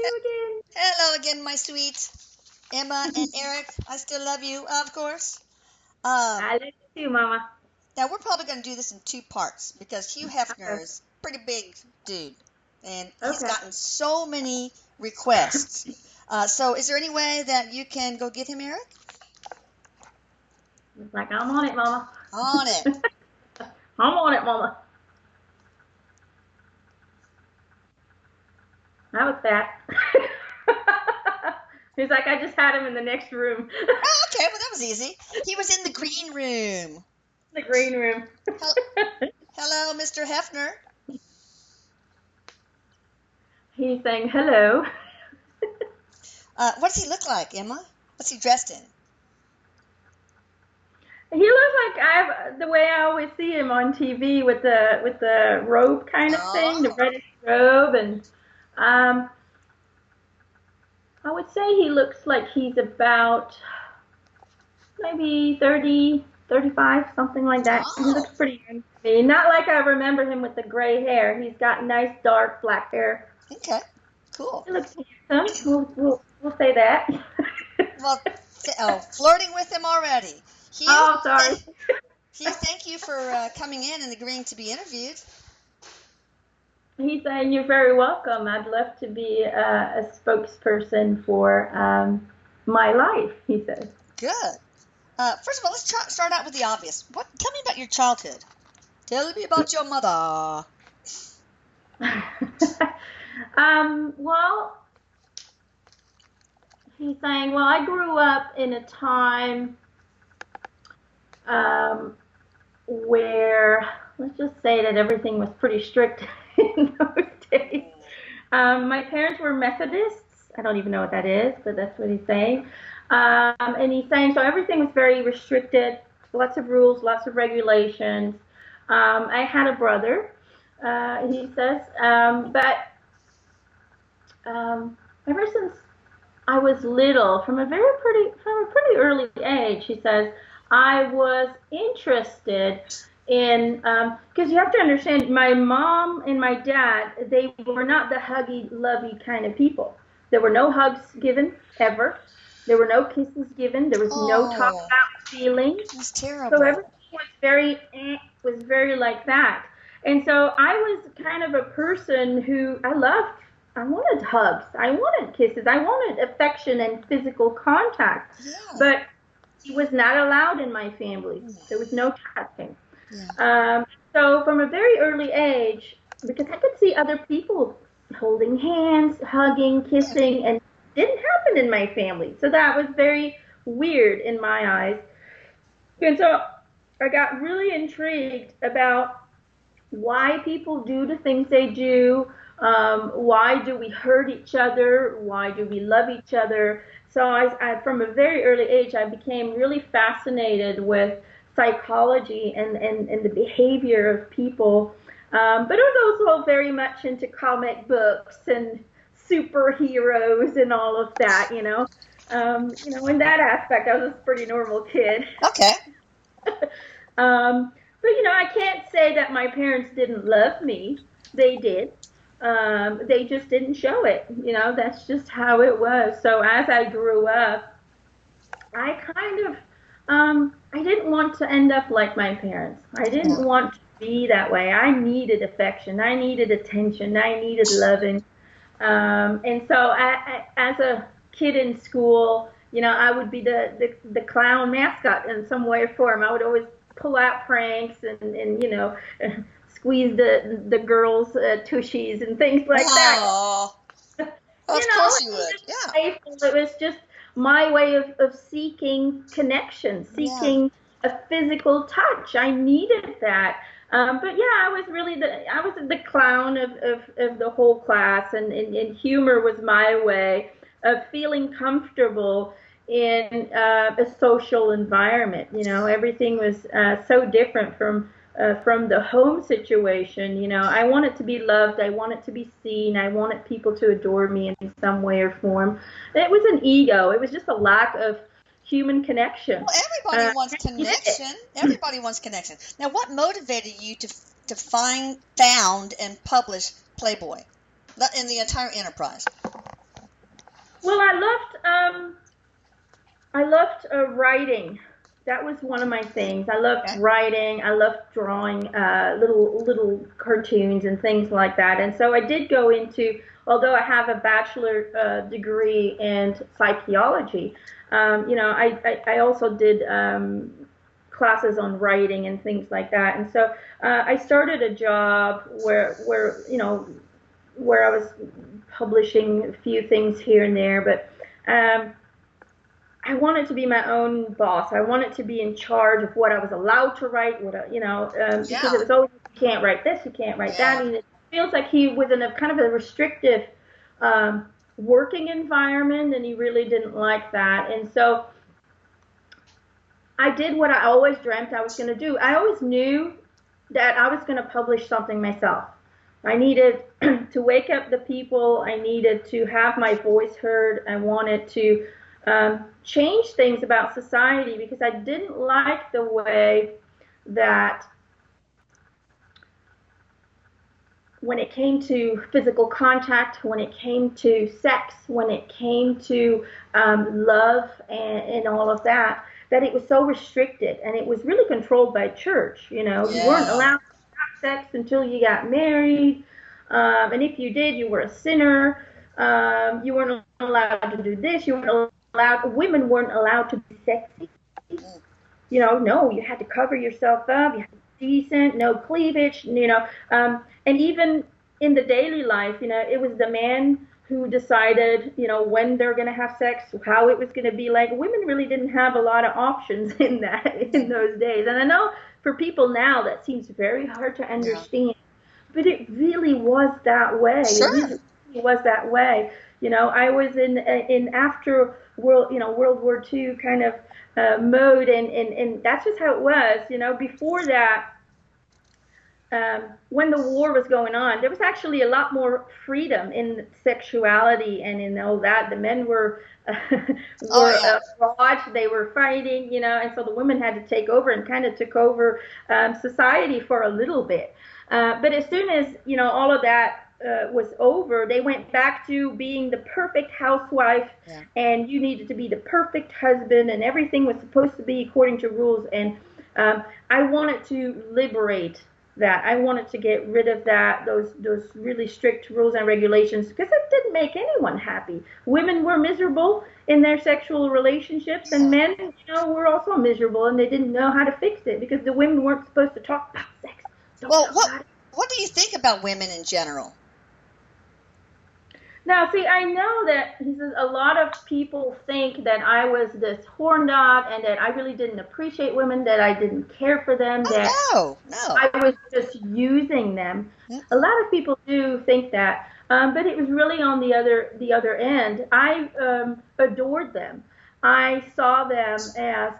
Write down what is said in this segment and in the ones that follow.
you again. Hello again, my sweet Emma and Erik. I still love you, of course. I love you too, Mama. Now, we're probably going to do this in two parts because Hugh Okay. Hefner is a pretty big dude, and he's Okay. gotten so many requests. So is there any way that you can go get him, Erik? It's like, I'm on it, Mama. On it. I'm on it, Mama. How was that? He's like, I just had him in the next room. Oh, okay, well, that was easy. He was in the green room. The green room. Hello, Mr. Hefner. He's saying hello. What does he look like, Emma? What's he dressed in? He looks like the way I always see him on TV with the robe kind of thing, the reddish robe, and I would say he looks like he's about maybe 30, 35, something like that. Oh. He looks pretty young to me. Not like I remember him with the gray hair. He's got nice dark black hair. Okay, cool. He looks handsome. We'll say that. Well, flirting with him already. Hugh, oh, sorry. Hugh, thank you for coming in and agreeing to be interviewed. He's saying you're very welcome. I'd love to be a spokesperson for my life, he says. Good. First of all, let's start out with the obvious. Tell me about your childhood. Tell me about your mother. Well, he's saying, well, I grew up in a time where, let's just say that everything was pretty strict in those days. My parents were Methodists. I don't even know what that is, but that's what he's saying. And he's saying, so everything was very restricted, lots of rules, lots of regulations. I had a brother, he says, but ever since I was little, from a pretty early age, he says, I was interested in, because you have to understand, my mom and my dad, they were not the huggy, lovey kind of people. There were no hugs given, ever. There were no kisses given. There was no talk about feelings. That's terrible. So everything was very like that. And so I was kind of a person who I wanted hugs. I wanted kisses. I wanted affection and physical contact. Yeah. But it was not allowed in my family. There was no touching. Yeah. So from a very early age, because I could see other people holding hands, hugging, kissing, and it didn't happen in my family. So that was very weird in my eyes. And so I got really intrigued about why people do the things they do. Why do we hurt each other? Why do we love each other? So I from a very early age, I became really fascinated with psychology and the behavior of people. But I was also very much into comic books and superheroes and all of that, in that aspect, I was a pretty normal kid. Okay. But, I can't say that my parents didn't love me. They did. They just didn't show it. That's just how it was. So as I grew up, I kind of, I didn't want to end up like my parents. I didn't want to be that way. I needed affection. I needed attention. I needed loving. And so as a kid in school, I would be the clown mascot in some way or form. I would always pull out pranks and squeeze the girls' tushies and things like that. Of course you would. Yeah. It was just my way of seeking connection, seeking a physical touch. I needed that. But yeah, I was the clown of the whole class, and humor was my way of feeling comfortable in a social environment. Everything was so different from the home situation. I wanted to be loved. I wanted to be seen. I wanted people to adore me in some way or form. It was an ego. It was just a lack of human connection. Well, everybody wants connection. Everybody wants connection. Now, what motivated you to found and publish Playboy in the entire enterprise? Well, I loved writing. That was one of my things. I loved Okay. writing. I loved drawing little cartoons and things like that. And so I did go into, although I have a bachelor degree in psychology, I also did classes on writing and things like that. And so I started a job where I was publishing a few things here and there, but I wanted to be my own boss. I wanted to be in charge of what I was allowed to write, because Yeah. it was always, you can't write this, you can't write that. Yeah. And it feels like he was in a kind of a restrictive um, working environment, and he really didn't like that. And so I did what I always dreamt I was going to do. I always knew that I was going to publish something myself. I needed to wake up the people. I needed to have my voice heard. I wanted to change things about society because I didn't like the way that when it came to physical contact, when it came to sex, when it came to love and all of that, that it was so restricted and it was really controlled by church. You weren't Yeah. allowed to have sex until you got married. And if you did, you were a sinner. You weren't allowed to do this. Women weren't allowed to be sexy. Mm. No, you had to cover yourself up. You had to be decent, no cleavage, and even in the daily life, it was the man who decided, when they're going to have sex, how it was going to be like. Women really didn't have a lot of options in those days. And I know for people now that seems very hard to Yeah. understand, but it really was that way. It Sure. really was that way. I was in after World War II kind of mode, and that's just how it was. Before that, when the war was going on, there was actually a lot more freedom in sexuality and in all that. The men were Oh were yeah. abroad, they were fighting, and so the women had to take over and kind of took over society for a little bit. But as soon as all of that was over, they went back to being the perfect housewife, Yeah. and you needed to be the perfect husband, and everything was supposed to be according to rules. And I wanted to liberate that. I wanted to get rid of those really strict rules and regulations, because it didn't make anyone happy. Women were miserable in their sexual relationships, and Yeah. men, were also miserable, and they didn't know how to fix it because the women weren't supposed to talk about sex. Don't Well, talk what about it. what do you think about women in general? Now, see, I know that he says a lot of people think that I was this horn dog and that I really didn't appreciate women, that I didn't care for them, that Oh no, no. I was just using them. A Mm-mm. lot of people do think that, but it was really on the other end. I adored them. I saw them as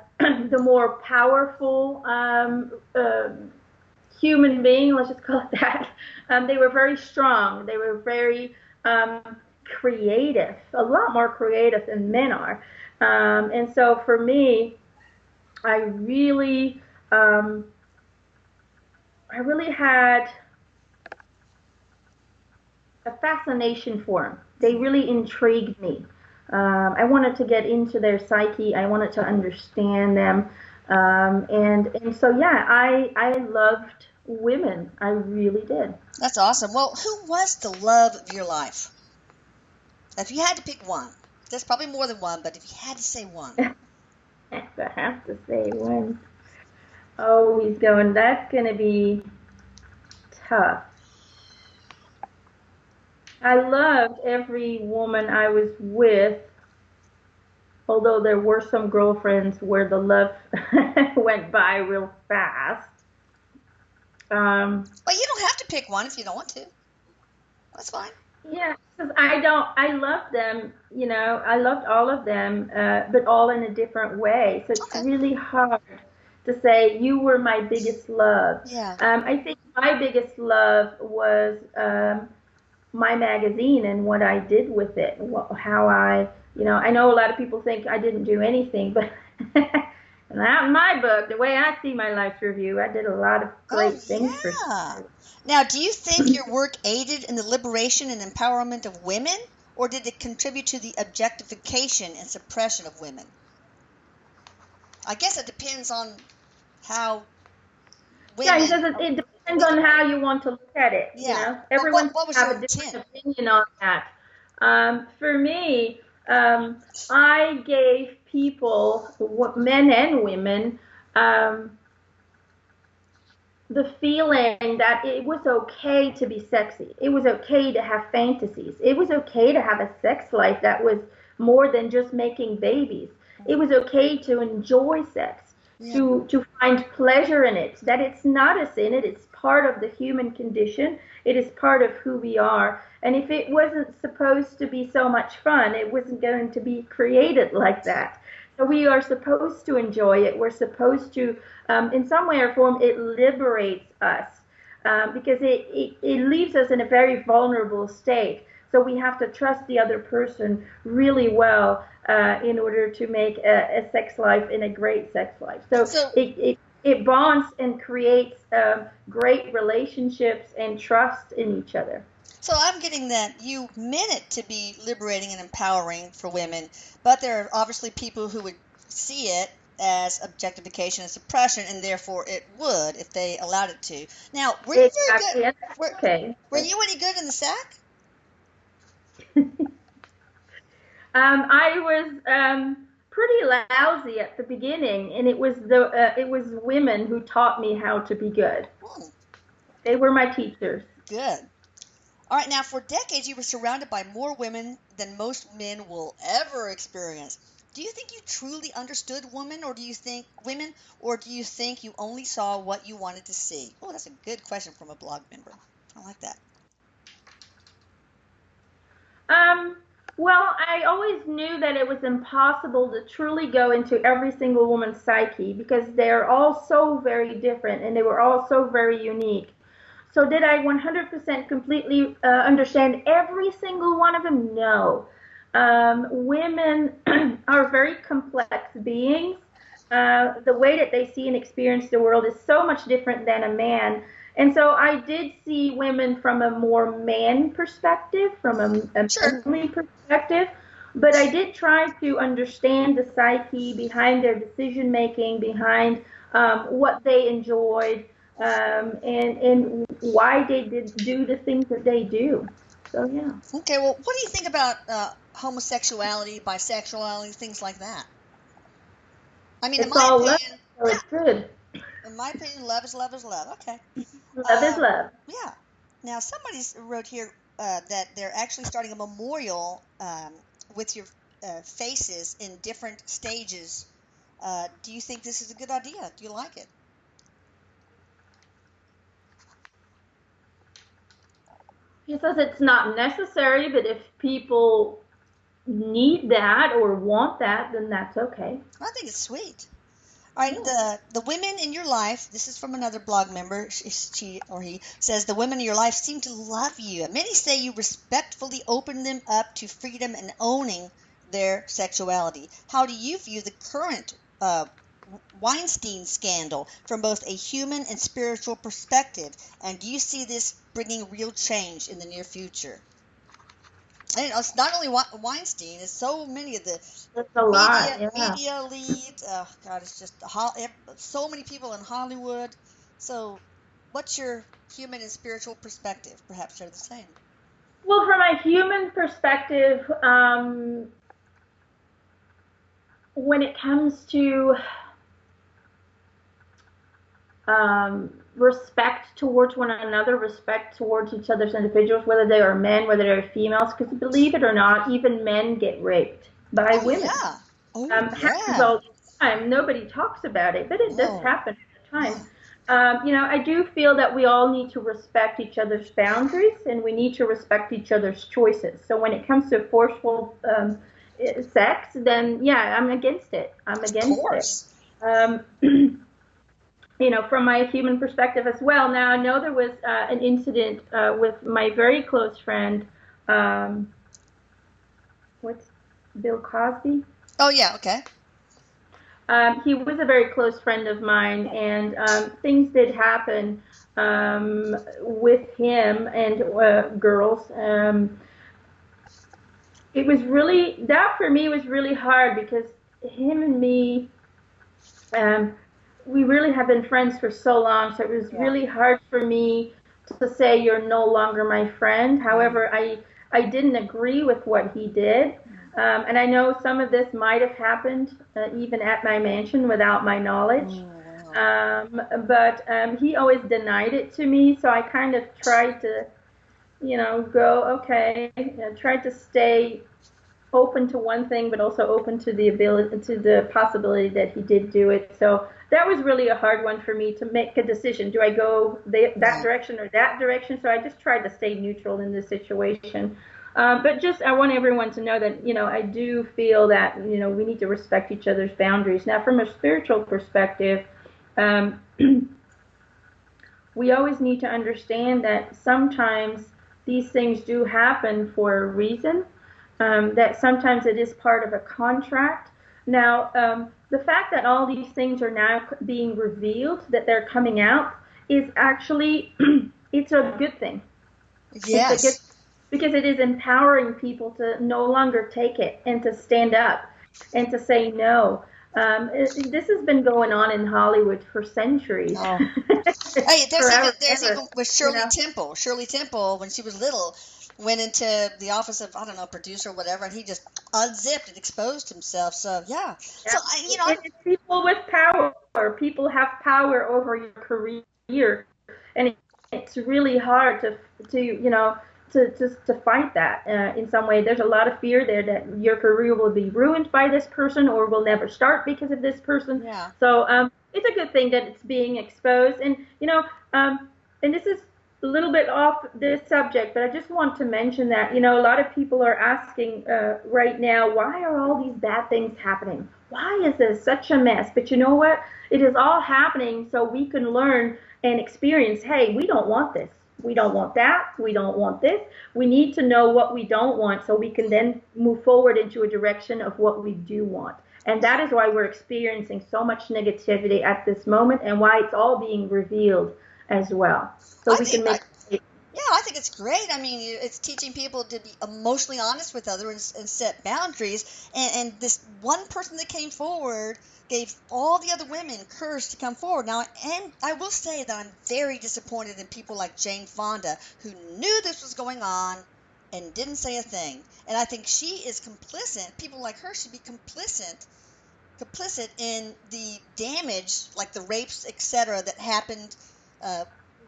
the more powerful human being. Let's just call it that. They were very strong. They were very creative, a lot more creative than men are. And so for me, I really um, I really had a fascination for them. They really intrigued me. I wanted to get into their psyche. I wanted to understand them, and so yeah, I loved women. I really did. That's awesome. Well, who was the love of your life? If you had to pick one, there's probably more than one, but if you had to say one. If I have to say one, oh, he's going. That's going to be tough. I loved every woman I was with, although there were some girlfriends where the love went by real fast. Um, Well, you don't have to pick one if you don't want to. That's fine. yeah, because I loved them, I loved all of them, but all in a different way. So it's Okay. really hard to say you were my biggest love. Yeah. I think my biggest love was my magazine and what I did with it, how I know a lot of people think I didn't do anything, but not in my book. The way I see my life's review, I did a lot of Oh great things for yeah. sure. Now, do you think your work aided in the liberation and empowerment of women, or did it contribute to the objectification and suppression of women? I guess it depends on how women. Yeah, because it depends on how you want to look at it. You Yeah. know, But everyone what was have your a different intent? opinion on that. For me, I gave people, men and women, the feeling that it was okay to be sexy. It was okay to have fantasies. It was okay to have a sex life that was more than just making babies. It was okay to enjoy sex, Yeah. to find pleasure in it, that it's not a sin. It is part of the human condition. It is part of who we are. And if it wasn't supposed to be so much fun, it wasn't going to be created like that. So we are supposed to enjoy it. We're supposed to, in some way or form, it liberates us, because it leaves us in a very vulnerable state. So we have to trust the other person really well in order to make a sex life and a great sex life. So So it bonds and creates great relationships and trust in each other. So I'm getting that you meant it to be liberating and empowering for women, but there are obviously people who would see it as objectification and suppression, and therefore it would if they allowed it to. Now, were you very good? Exactly. And that's Were, okay. were you any good in the sack? I was pretty lousy at the beginning, and it was women who taught me how to be good. Hmm, They were my teachers. good. All right, now for decades you were surrounded by more women than most men will ever experience. Do you think you truly understood women, or do you think you only saw what you wanted to see? Oh, that's a good question from a blog member. I like that. Um, well, I always knew that it was impossible to truly go into every single woman's psyche because they're all so very different and they were all so very unique. So did I 100% completely understand every single one of them? No. Women are very complex beings. The way that they see and experience the world is so much different than a man. And so I did see women from a more man perspective, from a Sure. manly perspective, but I did try to understand the psyche behind their decision making, behind what they enjoyed, and why they did do the things that they do. So yeah, Okay, well, what do you think about homosexuality, bisexuality, things like that? I mean, in it's my all love, opinion, so it's good. in my opinion, love is love is love. Okay. Love is Um, love. yeah. Now, somebody wrote here that they're actually starting a memorial with your faces in different stages. Do you think this is a good idea? Do you like it? He says it's not necessary, but if people need that or want that, then that's okay. I think it's sweet. All right, Yeah. the women in your life, this is from another blog member, she or he says, the women in your life seem to love you. Many say you respectfully open them up to freedom and owning their sexuality. How do you view the current Weinstein scandal from both a human and spiritual perspective? And do you see this bringing real change in the near future? And it's not only Weinstein; it's so many of the It's a media lot. Yeah. media leads. Oh God, it's just so many people in Hollywood. So, what's your human and spiritual perspective? Perhaps they're the same. Well, from a human perspective, when it comes to respect towards one another, respect towards each other's individuals, whether they are men, whether they're females, because believe it or not, even men get raped by Oh women. yeah. Oh Happens yeah. all the time. Nobody talks about it, but it does Oh happen all the yeah. time. I do feel that we all need to respect each other's boundaries and we need to respect each other's choices. So when it comes to forceful sex, then yeah, I'm against it. I'm Of against it. course. Um, from my human perspective as well. Now, I know there was an incident with my very close friend, um, what's Bill Cosby? Oh yeah. Okay. He was a very close friend of mine, and things did happen with him and girls. it was really, that for me was really hard because him and me, um, we really have been friends for so long. So it was Yeah. really hard for me to say you're no longer my friend. However, I didn't agree with what he did. And I know some of this might have happened even at my mansion without my knowledge. Wow. But he always denied it to me. So I kind of tried to, go, okay, tried to stay open to one thing, but also open to the possibility that he did do it. So that was really a hard one for me to make a decision. Do I go that Yeah. direction or that direction? So I just tried to stay neutral in this situation. But just, I want everyone to know that, I do feel that, we need to respect each other's boundaries. Now, from a spiritual perspective, um, we always need to understand that sometimes these things do happen for a reason, that sometimes it is part of a contract. Now, the fact that all these things are now being revealed, that they're coming out, is actually, it's a good thing. It's a good, Yes. because it is empowering people to no longer take it and to stand up and to say no. This has been going on in Hollywood for centuries, Oh. Hey, forever, there's ever. even with You Shirley know, Temple. Shirley Temple, when she was little, went into the office of, I don't know, producer or whatever, and he just unzipped and exposed himself. So yeah. yeah. So It's people with power. People have power over your career, and it's really hard to fight that in some way. There's a lot of fear there that your career will be ruined by this person or will never start because of this person. yeah. So it's a good thing that it's being exposed. And and this is a little bit off this subject, but I just want to mention that a lot of people are asking right now, why are all these bad things happening? Why is this such a mess? But you know what? It is all happening so we can learn and experience, hey, we don't want this. We don't want that. We don't want this. We need to know what we don't want so we can then move forward into a direction of what we do want. And that is why we're experiencing so much negativity at this moment and why it's all being revealed as well. So I we think can make. Yeah, I think it's great. I mean, it's teaching people to be emotionally honest with others and set boundaries. And this one person that came forward gave all the other women courage to come forward. Now, and I will say that I'm very disappointed in people like Jane Fonda, who knew this was going on and didn't say a thing. And I think she is complicit. People like her should be complicit in the damage, like the rapes, etc., that happened uh,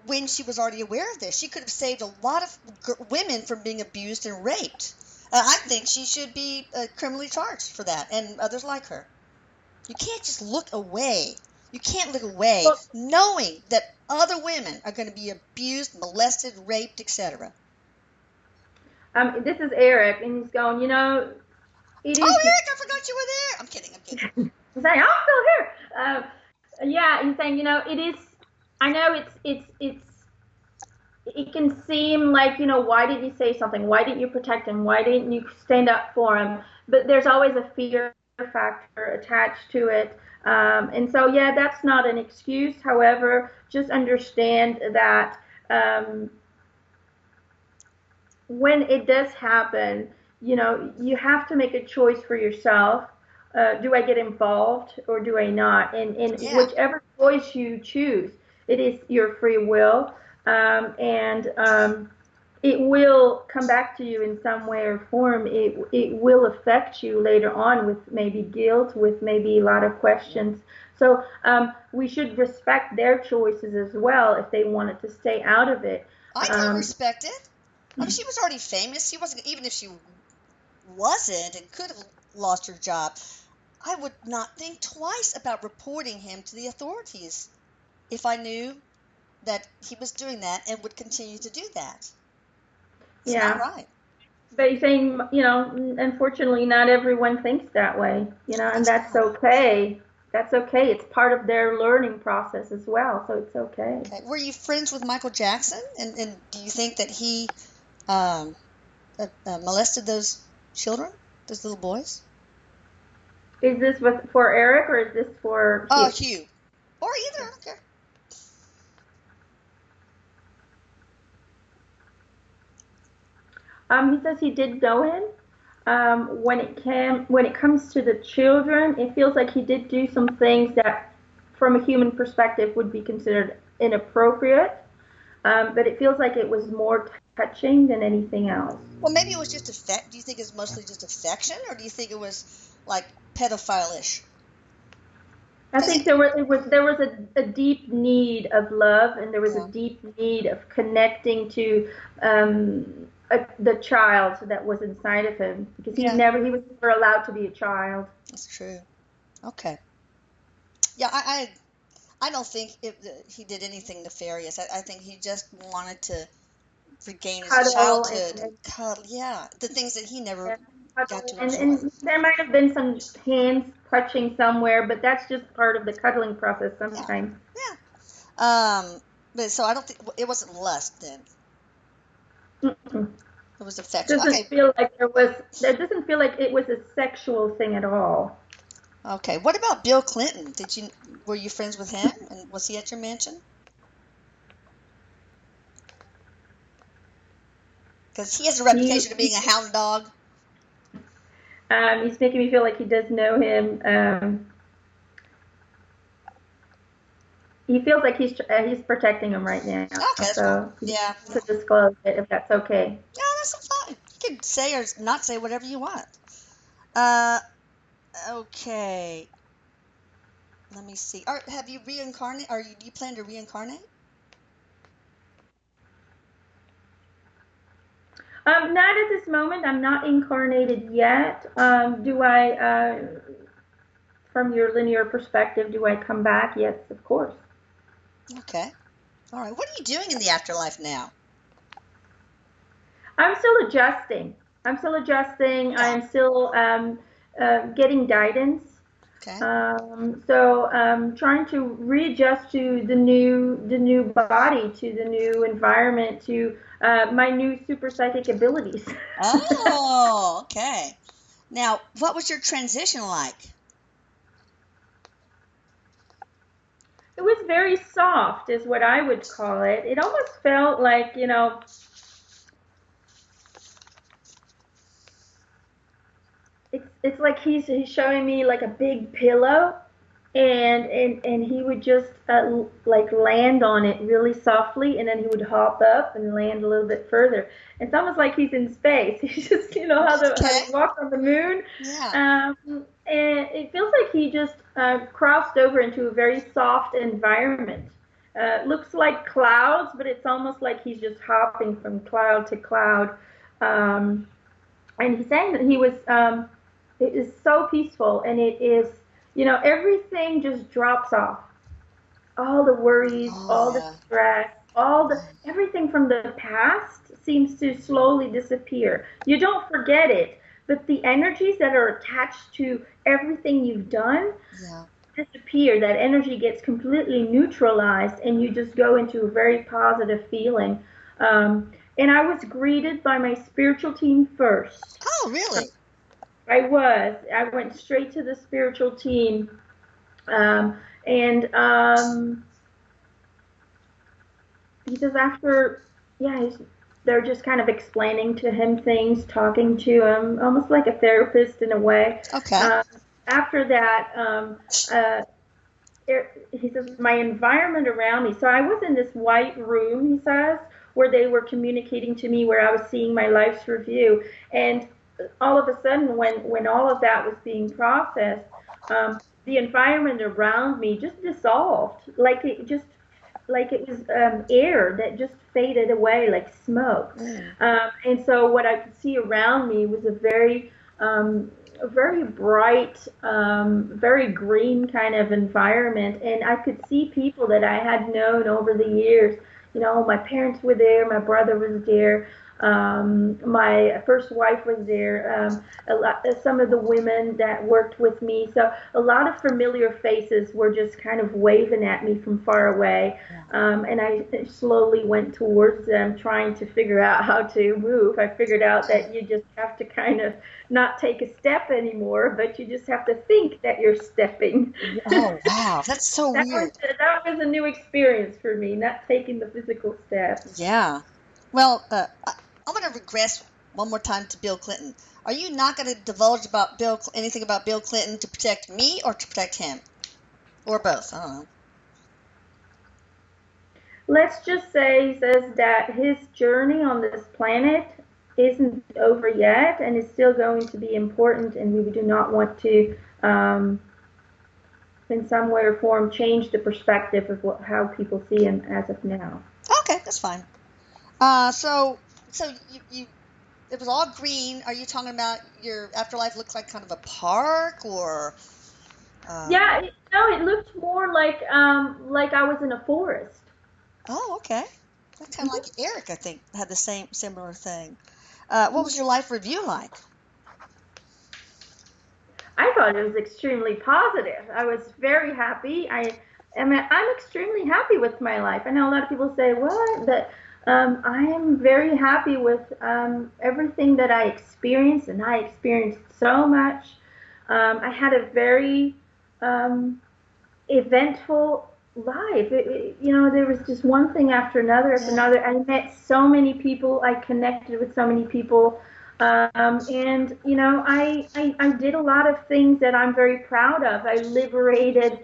when she was already aware of this. She could have saved a lot of women from being abused and raped. I think she should be criminally charged for that, and others like her. You can't just look away. You can't look away Well, knowing that other women are going to be abused, molested, raped, etc. this is Eric, and he's going. It Oh, is. Eric, I forgot you were there. I'm kidding. I'm kidding. He's saying, I'm still here. Yeah, he's saying, it is. I know it's. It can seem like, why didn't you say something? Why didn't you protect him? Why didn't you stand up for him? But there's always a fear factor attached to it. And so, yeah, that's not an excuse. However, just understand that when it does happen, you have to make a choice for yourself. Do I get involved or do I not? And Yeah. whichever choice you choose, it is your free will. And it will come back to you in some way or form. It will affect you later on with maybe guilt, with maybe a lot of questions. So we should respect their choices as well if they wanted to stay out of it. I don't Um, respect it. I mean, she was already famous. She wasn't, even if she wasn't and could have lost her job, I would not think twice about reporting him to the authorities if I knew that he was doing that and would continue to do that. It's not yeah. right. But you're saying, unfortunately, not everyone thinks that way, and That's that's right. okay. That's okay. It's part of their learning process as well, so it's okay. Okay. Were you friends with Michael Jackson? And do you think that he um, molested those children, those little boys? Is this for Eric or is this for Oh, Hugh? Hugh. Or either. I don't care. He says he did go in. when it comes to the children, it feels like he did do some things that, from a human perspective, would be considered inappropriate. But it feels like it was more touching than anything else. Well, maybe it was just do you think it's mostly just affection, or do you think it was like pedophile-ish? I think there was a deep need of love, and there was a Yeah, deep need of connecting to the child that was inside of him, because he yeah, was never allowed to be a child. that's true. Okay. Yeah, I don't think he did anything nefarious. I think he just wanted to regain his Cuddle childhood and cuddle. Yeah, the things that he never and got cuddle, to enjoy. and there might have been some hands touching somewhere, but that's just part of the cuddling process Yeah, sometimes. yeah. But so I don't think it wasn't lust then. Mm-mm. It was affection. Doesn't Okay. feel like there was. That doesn't feel like it was a sexual thing at all. Okay. What about Bill Clinton? Were you friends with him? And was he at your mansion? Because he has a He reputation of being a hound dog. he's making me feel like he does know him. He feels like he's protecting him right now, Okay, that's fine. so he Yeah, wants to disclose it if that's okay. yeah, that's fine. You can say or not say whatever you want. Uh, okay. Let me see. Have you reincarnated? Do you plan to reincarnate? Not at this moment. I'm not incarnated yet. Do I, from your linear perspective, do I come back? Yes, of course. Okay. All right. What are you doing in the afterlife now? I'm still adjusting. Yeah. I'm still getting guidance. Okay. So trying to readjust to the new body, to the new environment, to my new super psychic abilities. Oh, okay. Now, what was your transition like? It was very soft, is what I would call it. It almost felt like, it's like he's showing me like a big pillow, and he would just like land on it really softly, and then he would hop up and land a little bit further. It's almost like he's in space. He's just, how Okay. they walk on the moon. Yeah. And it feels like he just crossed over into a very soft environment. Looks like clouds, but it's almost like he's just hopping from cloud to cloud. Um, and he's saying that it is so peaceful, and it is, everything just drops off. All the worries, Oh, all the yeah. stress, everything from the past seems to slowly disappear. You don't forget it, but the energies that are attached to everything you've done Yeah. disappear. That energy gets completely neutralized, and you just go into a very positive feeling. And I was greeted by my spiritual team first. Oh, really? I went straight to the spiritual team. And he says after, yeah, they're just kind of explaining to him things, talking to him, almost like a therapist in a way. Okay. Um, After that, he says, my environment around me. So I was in this white room, he says, where they were communicating to me, where I was seeing my life's review. And all of a sudden, when all of that was being processed, the environment around me just dissolved, like it was air that just faded away like smoke. Mm. And so what I could see around me was a very bright, very green kind of environment. And I could see people that I had known over the years. My parents were there, my brother was there, my first wife was there, some of the women that worked with me. So a lot of familiar faces were just kind of waving at me from far away. Yeah. And I slowly went towards them, trying to figure out how to move. I figured out that you just have to kind of not take a step anymore, but you just have to think that you're stepping. Oh, wow. That's so weird. That was a new experience for me, not taking the physical steps. Yeah. Well, I'm going to regress one more time to Bill Clinton. Are you not going to divulge about anything about Bill Clinton to protect me or to protect him? Or both? I don't know. Let's just say he says that his journey on this planet isn't over yet and is still going to be important, and we do not want to, in some way or form, change the perspective of how people see him as of now. Okay, that's fine. So you it was all green. Are you talking about your afterlife looks like kind of a park or? Yeah, it looked more like I was in a forest. Oh, okay. That's kind of like Erik, I think, had the similar thing. What was your life review like? I thought it was extremely positive. I was very happy. I'm extremely happy with my life. I know a lot of people say, "What?" But I am very happy with everything that I experienced, and I experienced so much. I had a very eventful life. There was just one thing after another after another. I met so many people. I connected with so many people. And I did a lot of things that I'm very proud of. I liberated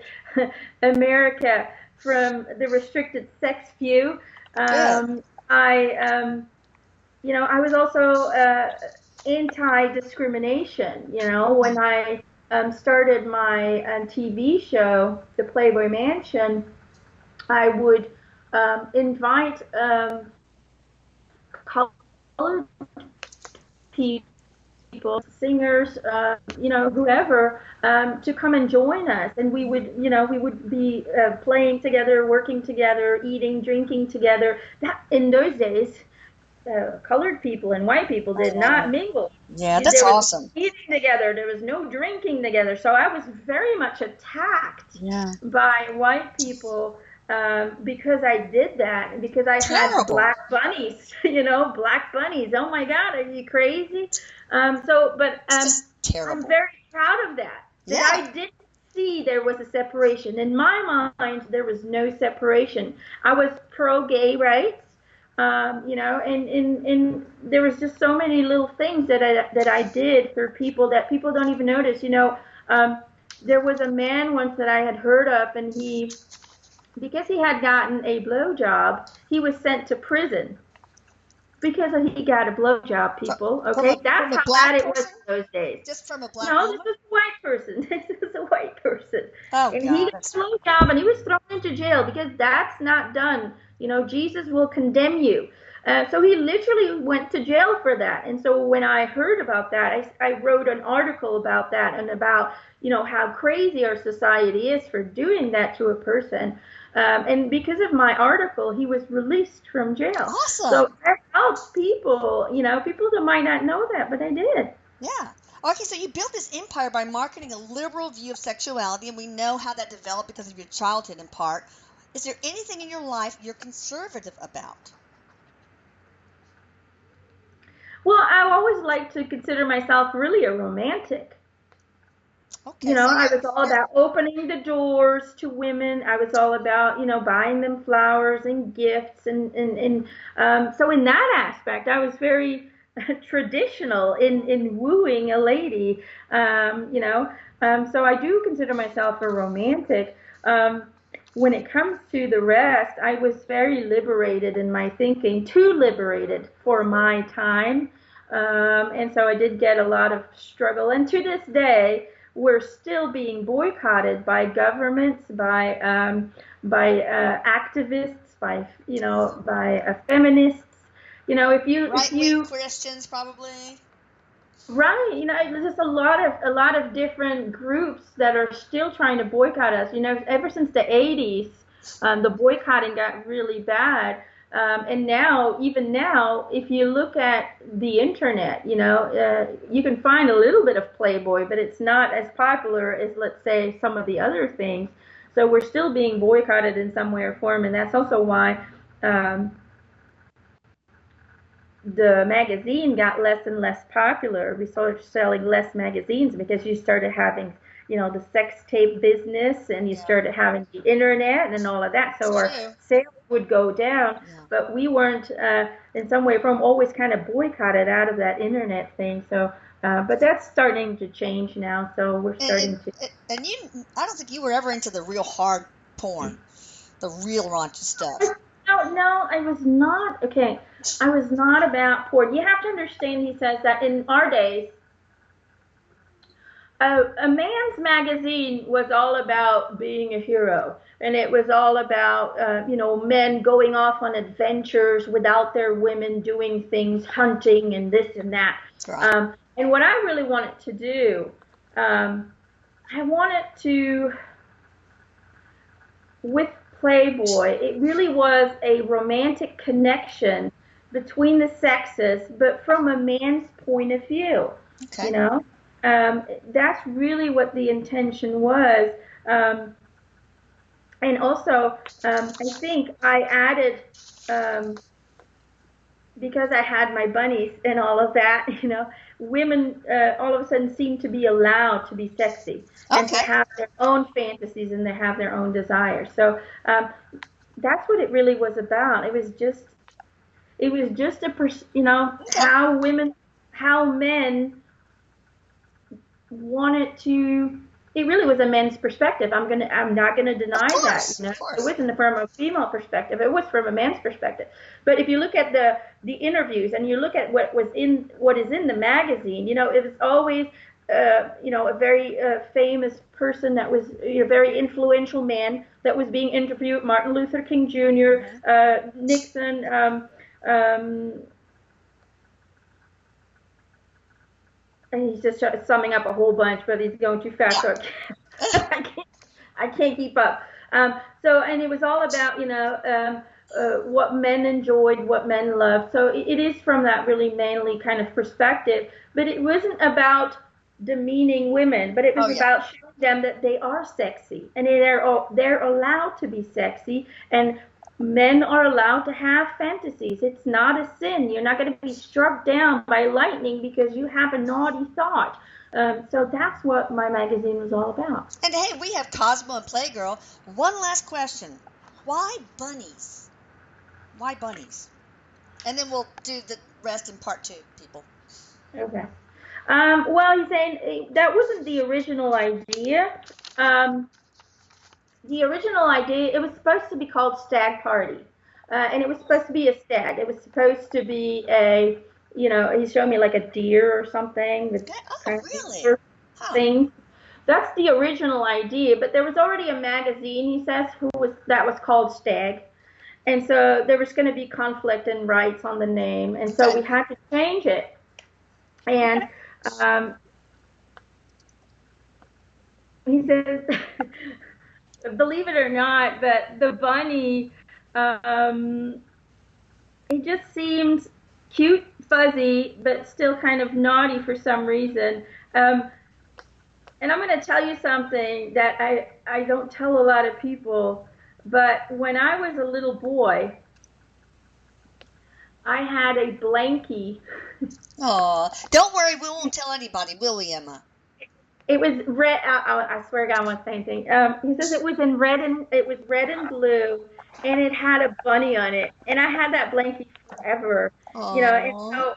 America from the restricted sex few. I was also anti-discrimination. When I started my TV show, the Playboy Mansion, I would invite colored people, singers, whoever, to come and join us, and we would be playing together, working together, eating, drinking together. That in those days, colored people and white people did not mingle. Yeah, that's There was awesome. no eating together. There was no drinking together. So I was very much attacked by white people because I did that, because I had black bunnies. Black bunnies. Oh my God, are you crazy? It's I'm very proud of that. That I didn't see there was a separation. In my mind, there was no separation. I was pro-gay rights. And there was just so many little things that I did for people that people don't even notice. There was a man once that I had heard of, and because he had gotten a blowjob, he was sent to prison because he got a blowjob. People, okay, that's how bad it was in those days. Just from a black No, woman? this was a white person. This was a white person. Oh, and God. he got a blowjob, and he was thrown into jail because that's not done. Jesus will condemn you. So he literally went to jail for that. And so when I heard about that, I wrote an article about that and about, how crazy our society is for doing that to a person. And because of my article, he was released from jail. Awesome. So I helped people, people that might not know that, but I did. Yeah. Okay, so you built this empire by marketing a liberal view of sexuality, and we know how that developed because of your childhood in part. Is there anything in your life you're conservative about? Well, I always like to consider myself really a romantic. Okay, I was all about opening the doors to women. I was all about, buying them flowers and gifts. So in that aspect, I was very traditional in wooing a lady. So I do consider myself a romantic. When it comes to the rest, I was very liberated in my thinking, too liberated for my time. And so I did get a lot of struggle. And to this day, we're still being boycotted by governments, by activists, by feminists. If you Christians probably. Right, there's just a lot of different groups that are still trying to boycott us. Ever since the 80s, the boycotting got really bad. And even now, if you look at the internet, you can find a little bit of Playboy, but it's not as popular as, let's say, some of the other things. So we're still being boycotted in some way or form, and that's also why the magazine got less and less popular. We started selling less magazines because you started having the sex tape business, and you started having the internet and all of that. So our True. sales would go down, Yeah. but we weren't in some way from always kind of boycotted out of that internet thing. So, but that's starting to change now. So we're starting to. And you, I don't think you were ever into the real hard porn, the real raunchy stuff. No, no, I was not. Okay, I was not about porn. You have to understand, he says, that in our days, a man's magazine was all about being a hero, and it was all about men going off on adventures without their women, doing things, hunting and this and that. Right. And what I really wanted to do, I wanted to, with Playboy, it really was a romantic connection between the sexes, but from a man's point of view. Okay. You know, that's really what the intention was. Um, and also, I think I added, um, because I had my bunnies and all of that, women all of a sudden seem to be allowed to be sexy and to Okay. have their own fantasies and to have their own desires. So that's what it really was about. It was just Okay. how men wanted to. It really was a men's perspective. I'm not gonna Of deny that. course. Of It course. wasn't from a female perspective. It was from a man's perspective. But if you look at the interviews and you look at what is in the magazine, it was always a very famous person that was a very influential man that was being interviewed. Martin Luther King Jr., Nixon. Um, and he's just summing up a whole bunch, but he's going too fast, so I can't keep up. And it was all about what men enjoyed, what men loved. So it is from that really manly kind of perspective, but it wasn't about demeaning women, but it was about showing them that they are sexy and they're allowed to be sexy, and men are allowed to have fantasies. It's not a sin. You're not going to be struck down by lightning because you have a naughty thought. So that's what my magazine was all about. And hey, we have Cosmo and Playgirl. One last question. Why bunnies? Why bunnies? And then we'll do the rest in part 2, people. Okay. Well, he's saying that wasn't the original idea. Um, the original idea, it was supposed to be called Stag Party. And it was supposed to be a stag. It was supposed to be he showed me like a deer or something with kind of really? things. That's the original idea, but there was already a magazine, he says, that was called Stag. And so there was going to be conflict and rights on the name. And so we had to change it. And he says, believe it or not, but the bunny, it just seemed cute, fuzzy, but still kind of naughty for some reason. And I'm going to tell you something that I don't tell a lot of people, but when I was a little boy, I had a blankie. Oh, don't worry, we won't tell anybody, will we, Emma? It was red. I swear to God, I won't say anything. He says it was red and blue, and it had a bunny on it, and I had that blankie forever. And so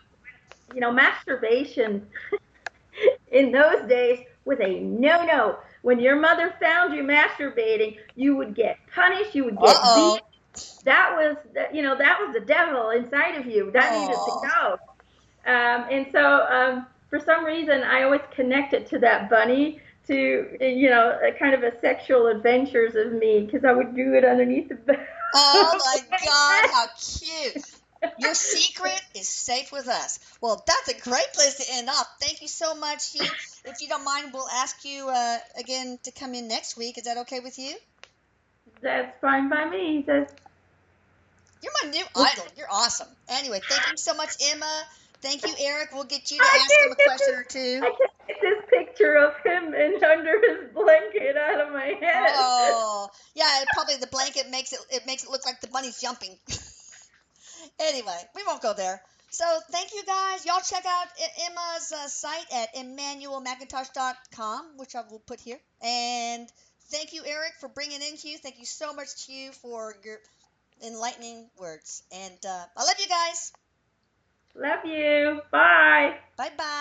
masturbation in those days was a no-no. When your mother found you masturbating, you would get punished. You would get beat. That was the devil inside of you. That needed to go. And so for some reason, I always connect it to that bunny, to a kind of a sexual adventures of me, because I would do it underneath the bed. Oh my God, how cute! Your secret is safe with us. Well, that's a great place to end off. Thank you so much, Hugh. If you don't mind, we'll ask you again to come in next week. Is that okay with you? That's fine by me. He says, you're my new idol. You're awesome. Anyway, thank you so much, Emma. Thank you, Erik. We'll get you to ask him a question or two. I can't get this picture of him under his blanket out of my head. Oh, yeah. Probably the blanket makes it look like the bunny's jumping. Anyway, we won't go there. So thank you guys. Y'all check out Emma's site at emmanuelmacintosh.com, which I will put here. And thank you, Erik, for bringing in Hugh. Thank you so much to you for your enlightening words. And I love you guys. Love you. Bye. Bye bye.